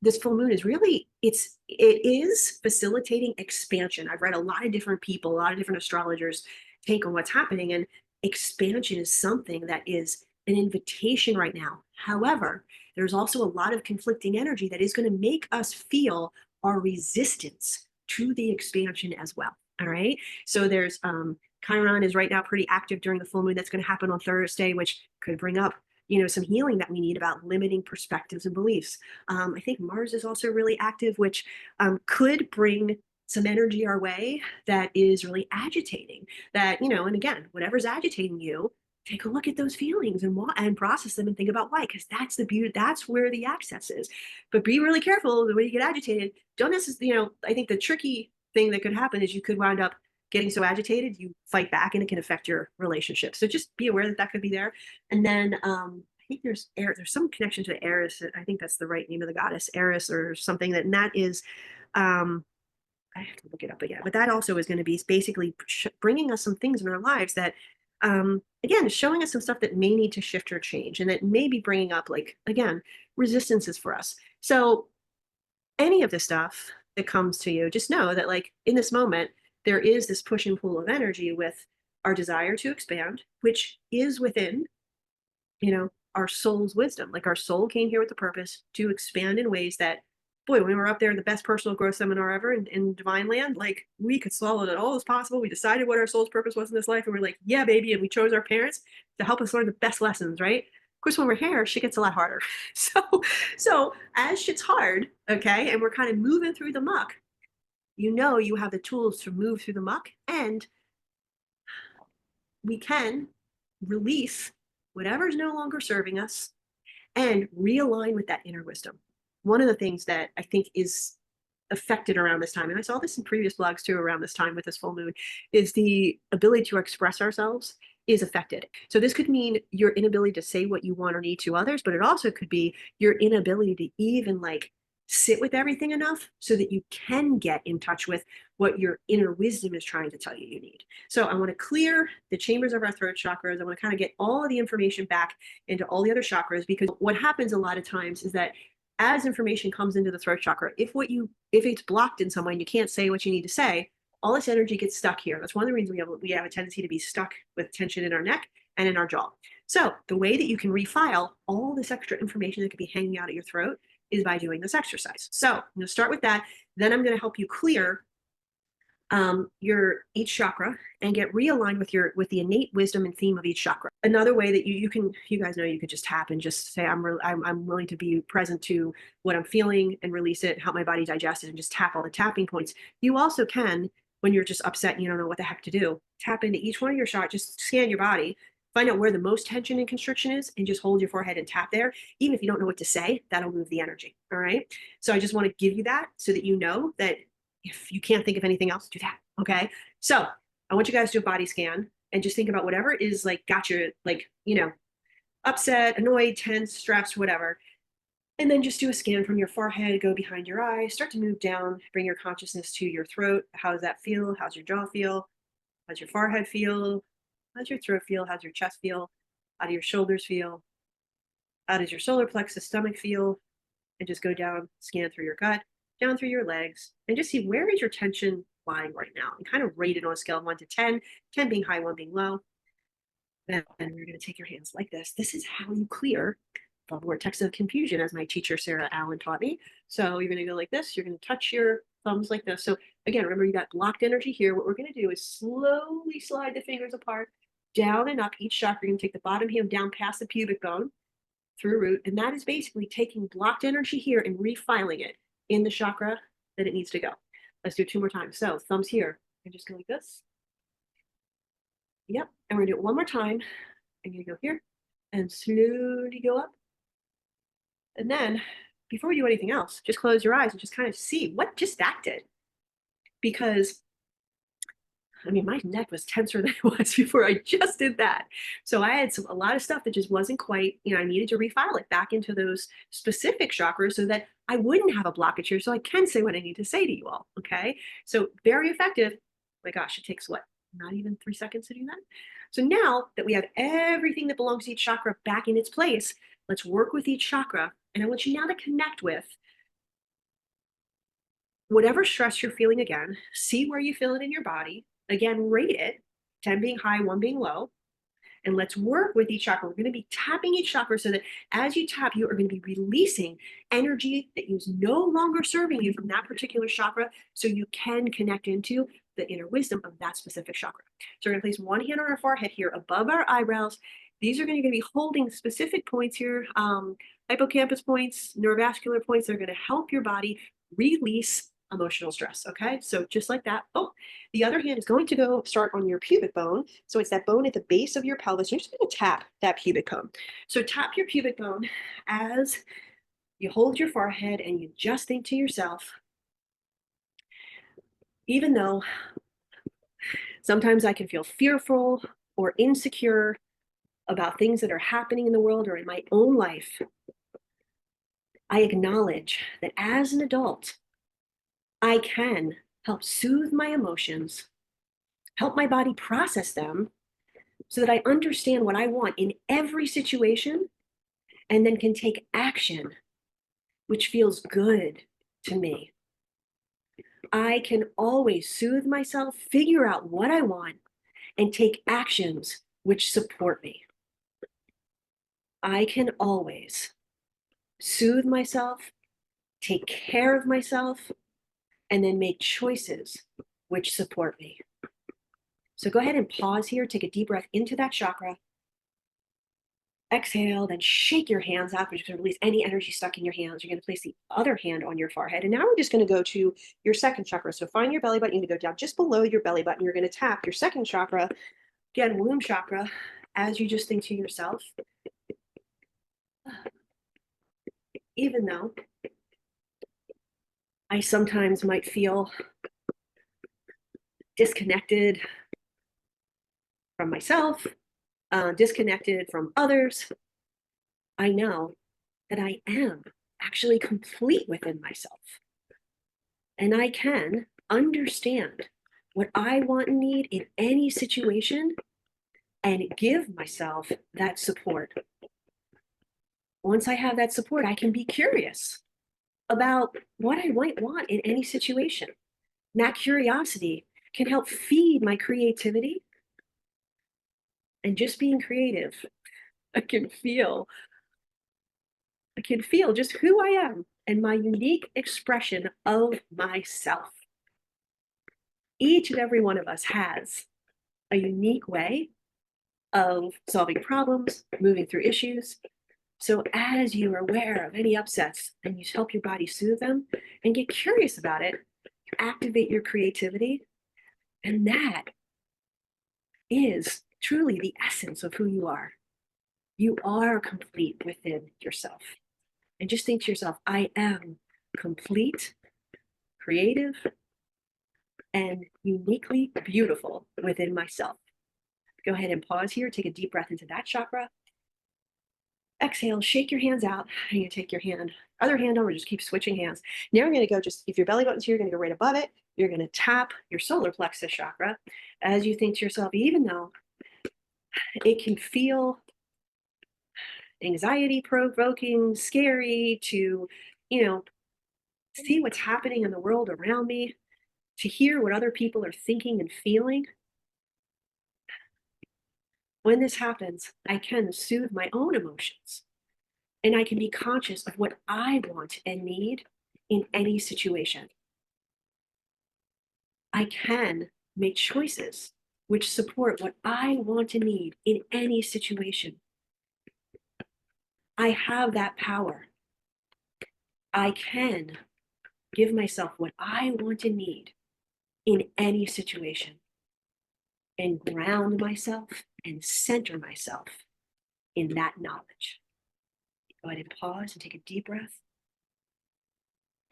this full moon is really, it is facilitating expansion. I've read a lot of different people, a lot of different astrologers take on what's happening, and expansion is something that is an invitation right now. However, there's also a lot of conflicting energy that is going to make us feel our resistance to the expansion as well. All right. So there's Chiron is right now pretty active during the full moon. That's going to happen on Thursday, which could bring up, some healing that we need about limiting perspectives and beliefs. I think Mars is also really active, which could bring some energy our way that is really agitating. That, and again, whatever's agitating you, take a look at those feelings and process them and think about why, because that's the beauty. That's where the access is. But be really careful the way you get agitated. Don't necessarily, I think the tricky thing that could happen is you could wind up getting so agitated you fight back, and it can affect your relationship. So just be aware that that could be there. And then I think there's some connection to Eris. I think that's the right name of the goddess, Eris or something. And that is, I have to look it up again. But that also is going to be basically bringing us some things in our lives that, again, is showing us some stuff that may need to shift or change, and that may be bringing up, like, again, resistances for us. So any of the stuff that comes to you, just know that, like, in this moment, there is this push and pull of energy with our desire to expand, which is within, our soul's wisdom. Like, our soul came here with the purpose to expand in ways that, boy, when we were up there in the best personal growth seminar ever in Divine Land, like, we could swallow it all as possible. We decided what our soul's purpose was in this life, and we're like, yeah, baby. And we chose our parents to help us learn the best lessons, right? Of course, when we're here, shit gets a lot harder. So as shit's hard, okay, and we're kind of moving through the muck, you have the tools to move through the muck, and we can release whatever's no longer serving us and realign with that inner wisdom. One of the things that I think is affected around this time, and I saw this in previous blogs too around this time with this full moon, is the ability to express ourselves is affected. So this could mean your inability to say what you want or need to others, but it also could be your inability to even, like, sit with everything enough so that you can get in touch with what your inner wisdom is trying to tell you you need. So I want to clear the chambers of our throat chakras. I want to kind of get all of the information back into all the other chakras, because what happens a lot of times is that as information comes into the throat chakra, if it's blocked in some way and you can't say what you need to say, all this energy gets stuck here. That's one of the reasons we have a tendency to be stuck with tension in our neck and in our jaw. So the way that you can refile all this extra information that could be hanging out of your throat is by doing this exercise. So I'm going to start with that. Then I'm going to help you clear your each chakra and get realigned with the innate wisdom and theme of each chakra. Another way that you guys know, you could just tap and just say, I'm willing to be present to what I'm feeling and release it, help my body digest it, and just tap all the tapping points. You also can, when you're just upset and you don't know what the heck to do, tap into each one of your chakras, just scan your body, find out where the most tension and constriction is, and just hold your forehead and tap there. Even if you don't know what to say, that'll move the energy. All right. So I just want to give you that so that you know that if you can't think of anything else, do that. Okay. So I want you guys to do a body scan and just think about whatever is, like, got you, like, upset, annoyed, tense, stressed, whatever. And then just do a scan from your forehead, go behind your eyes, start to move down, bring your consciousness to your throat. How does that feel? How's your jaw feel? How's your forehead feel? How's your throat feel? How's your chest feel? How do your shoulders feel? How does your solar plexus stomach feel? And just go down, scan through your gut, down through your legs, and just see, where is your tension lying right now, and kind of rate it on a scale of 1 to 10, 10 being high, 1 being low. And you're going to take your hands like this. This is how you clear the vortex of confusion, as my teacher, Sarah Allen, taught me. So you're going to go like this. You're going to touch your thumbs like this. So again, remember, you got blocked energy here. What we're going to do is slowly slide the fingers apart, down and up each chakra. You're going to take the bottom hand down past the pubic bone through root. And that is basically taking blocked energy here and refiling it in the chakra that it needs to go. Let's do it 2 more times. So thumbs here, and just go like this. Yep. And we're gonna do it 1 more time. I'm gonna go here and slowly go up. And then before we do anything else, just close your eyes and just kind of see what just that did. Because I mean, my neck was tenser than it was before I just did that. So I had a lot of stuff that just wasn't quite, I needed to refile it back into those specific chakras so that I wouldn't have a blockage here, so I can say what I need to say to you all. Okay. So very effective. My gosh, it takes what? Not even 3 seconds to do that. So now that we have everything that belongs to each chakra back in its place, let's work with each chakra. And I want you now to connect with whatever stress you're feeling again, see where you feel it in your body. Again, rate it, 10 being high, 1 being low. And let's work with each chakra. We're going to be tapping each chakra so that as you tap, you are going to be releasing energy that is no longer serving you from that particular chakra, so you can connect into the inner wisdom of that specific chakra. So we're going to place one hand on our forehead here above our eyebrows. These are going to be holding specific points here, hippocampus points, neurovascular points that are going to help your body release emotional stress. Okay, so just like that. Oh, the other hand is going to go start on your pubic bone. So it's that bone at the base of your pelvis. You're just going to tap that pubic bone. So tap your pubic bone as you hold your forehead and you just think to yourself, even though sometimes I can feel fearful or insecure about things that are happening in the world or in my own life, I acknowledge that as an adult, I can help soothe my emotions, help my body process them so that I understand what I want in every situation and then can take action, which feels good to me. I can always soothe myself, figure out what I want, and take actions which support me. I can always soothe myself, take care of myself, and then make choices which support me. So go ahead and pause here, take a deep breath into that chakra. Exhale, then shake your hands out, which is going to release any energy stuck in your hands. You're going to place the other hand on your forehead. And now we're just going to go to your second chakra. So find your belly button. You can go down just below your belly button. You're going to tap your second chakra, again, womb chakra, as you just think to yourself, even though I sometimes might feel disconnected from myself, disconnected from others, I know that I am actually complete within myself. And I can understand what I want and need in any situation and give myself that support. Once I have that support, I can be curious about what I might want in any situation. And that curiosity can help feed my creativity. And just being creative, I can feel just who I am and my unique expression of myself. Each and every one of us has a unique way of solving problems, moving through issues. So as you are aware of any upsets and you help your body soothe them and get curious about it, you activate your creativity. And that is truly the essence of who you are. You are complete within yourself. And just think to yourself, I am complete, creative, and uniquely beautiful within myself. Go ahead and pause here. Take a deep breath into that chakra. Exhale, shake your hands out. And you take your other hand over, just keep switching hands. Now you're going to go if your belly button's here, you're going to go right above it. You're going to tap your solar plexus chakra as you think to yourself, even though it can feel anxiety provoking, scary to, see what's happening in the world around me, to hear what other people are thinking and feeling. When this happens, I can soothe my own emotions and I can be conscious of what I want and need in any situation. I can make choices which support what I want and need in any situation. I have that power. I can give myself what I want and need in any situation and ground myself and center myself in that knowledge. Go ahead and pause and take a deep breath.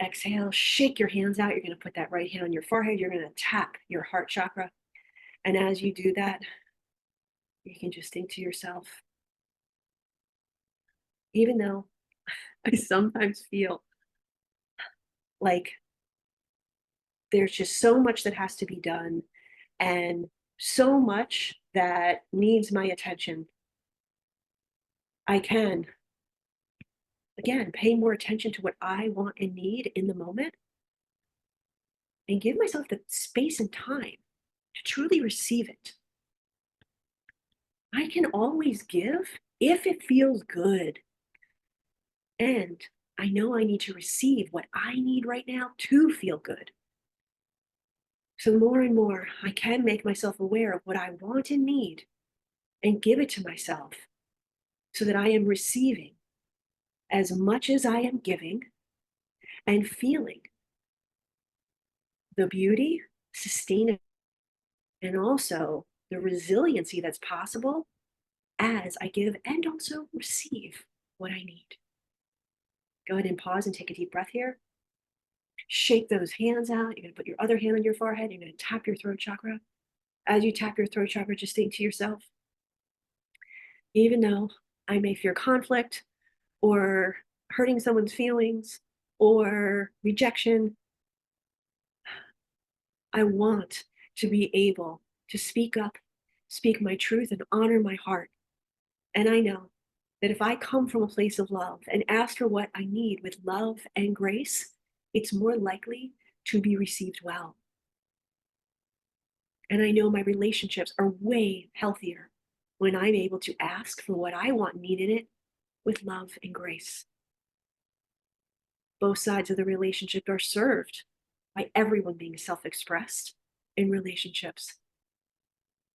Exhale, shake your hands out. You're going to put that right hand on your forehead. You're going to tap your heart chakra. And as you do that, you can just think to yourself, even though I sometimes feel like there's just so much that has to be done and so much that needs my attention, I can, again, pay more attention to what I want and need in the moment and give myself the space and time to truly receive it. I can always give if it feels good. And I know I need to receive what I need right now to feel good. So, more and more, I can make myself aware of what I want and need and give it to myself so that I am receiving as much as I am giving and feeling the beauty, sustainability, and also the resiliency that's possible as I give and also receive what I need. Go ahead and pause and take a deep breath here. Shake those hands out. You're going to put your other hand on your forehead. You're going to tap your throat chakra. As you tap your throat chakra, just think to yourself, even though I may fear conflict or hurting someone's feelings or rejection, I want to be able to speak up, speak my truth, and honor my heart. And I know that if I come from a place of love and ask for what I need with love and grace, it's more likely to be received well. And I know my relationships are way healthier when I'm able to ask for what I want and need in it with love and grace. Both sides of the relationship are served by everyone being self expressed in relationships.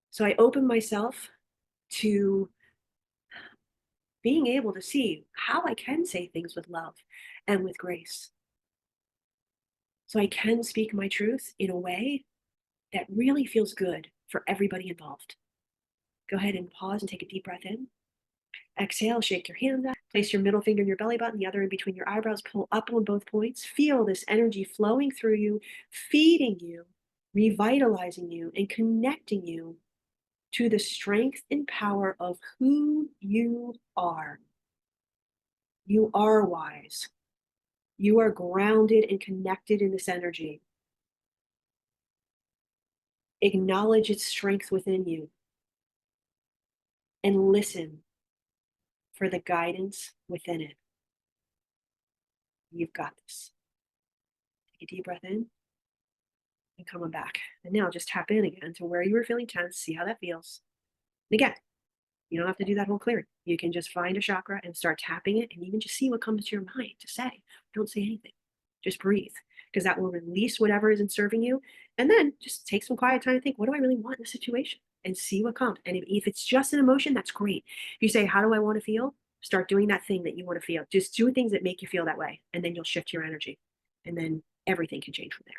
So I open myself to being able to see how I can say things with love and with grace. So I can speak my truth in a way that really feels good for everybody involved. Go ahead and pause and take a deep breath in. Exhale, shake your hands out. Place your middle finger in your belly button, the other in between your eyebrows. Pull up on both points. Feel this energy flowing through you, feeding you, revitalizing you, and connecting you to the strength and power of who you are. You are wise. You are grounded and connected in this energy. Acknowledge its strength within you and listen for the guidance within it. You've got this. Take a deep breath in and coming back. And now just tap in again to where you were feeling tense, see how that feels. And again, you don't have to do that whole clearing. You can just find a chakra and start tapping it, and you can just see what comes to your mind to say. Don't say anything. Just breathe, because that will release whatever isn't serving you. And then just take some quiet time to think, what do I really want in this situation? And see what comes. And if it's just an emotion, that's great. If you say, how do I want to feel? Start doing that thing that you want to feel. Just do things that make you feel that way. And then you'll shift your energy. And then everything can change from there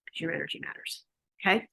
because your energy matters. Okay.